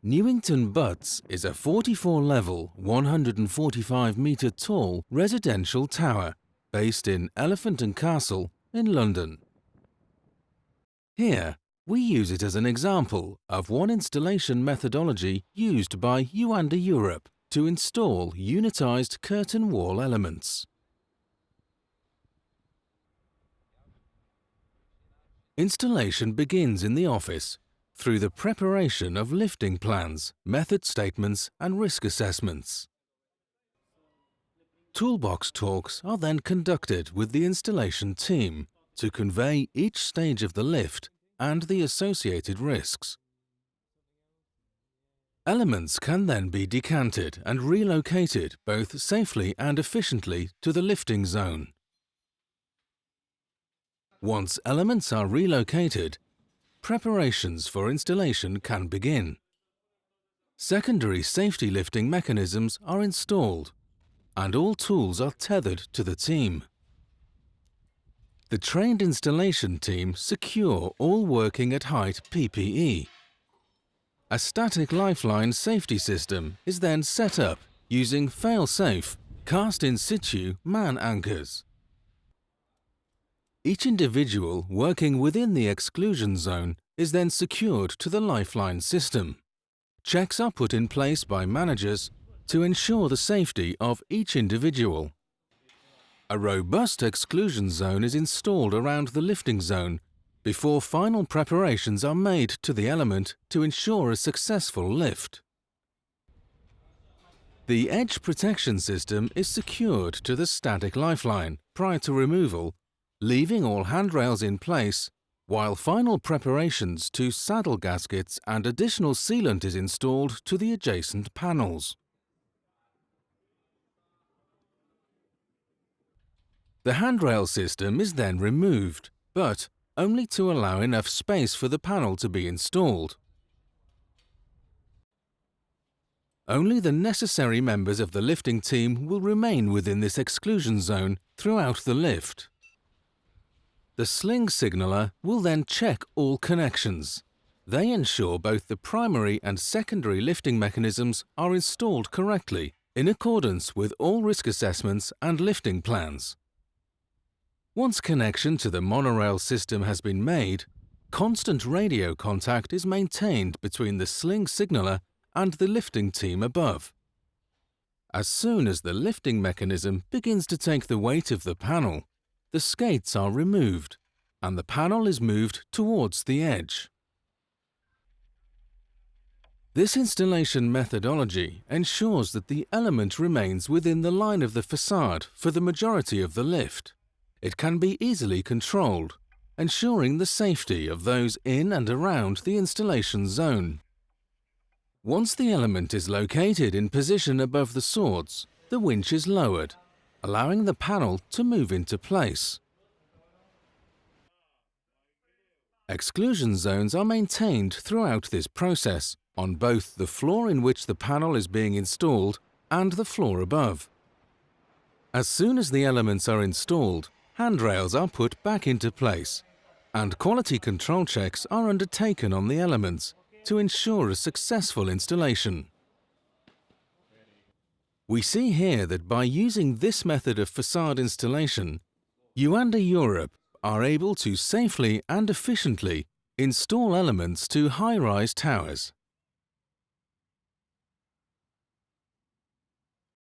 Newington Butts is a 44-level, 145-metre tall residential tower based in Elephant and Castle in London. Here, we use it as an example of one installation methodology used by Yuanda Europe to install unitized curtain wall elements. Installation begins in the office through the preparation of lifting plans, method statements and risk assessments. Toolbox talks are then conducted with the installation team to convey each stage of the lift and the associated risks. Elements can then be decanted and relocated both safely and efficiently to the lifting zone. Once elements are relocated, preparations for installation can begin. Secondary safety lifting mechanisms are installed, and all tools are tethered to the team. The trained installation team secure all working at height PPE. A static lifeline safety system is then set up using fail-safe, cast-in situ man anchors. Each individual working within the exclusion zone is then secured to the lifeline system. Checks are put in place by managers to ensure the safety of each individual. A robust exclusion zone is installed around the lifting zone before final preparations are made to the element to ensure a successful lift. The edge protection system is secured to the static lifeline prior to removal, leaving all handrails in place, while final preparations to saddle gaskets and additional sealant is installed to the adjacent panels. The handrail system is then removed, but only to allow enough space for the panel to be installed. Only the necessary members of the lifting team will remain within this exclusion zone throughout the lift. The sling signaller will then check all connections. They ensure both the primary and secondary lifting mechanisms are installed correctly in accordance with all risk assessments and lifting plans. Once connection to the monorail system has been made, constant radio contact is maintained between the sling signaller and the lifting team above. As soon as the lifting mechanism begins to take the weight of the panel, the skates are removed and the panel is moved towards the edge. This installation methodology ensures that the element remains within the line of the facade for the majority of the lift. It can be easily controlled, ensuring the safety of those in and around the installation zone. Once the element is located in position above the swords, the winch is lowered, allowing the panel to move into place. Exclusion zones are maintained throughout this process on both the floor in which the panel is being installed and the floor above. As soon as the elements are installed, handrails are put back into place, and quality control checks are undertaken on the elements to ensure a successful installation. We see here that by using this method of facade installation, Yuanda Europe are able to safely and efficiently install elements to high-rise towers.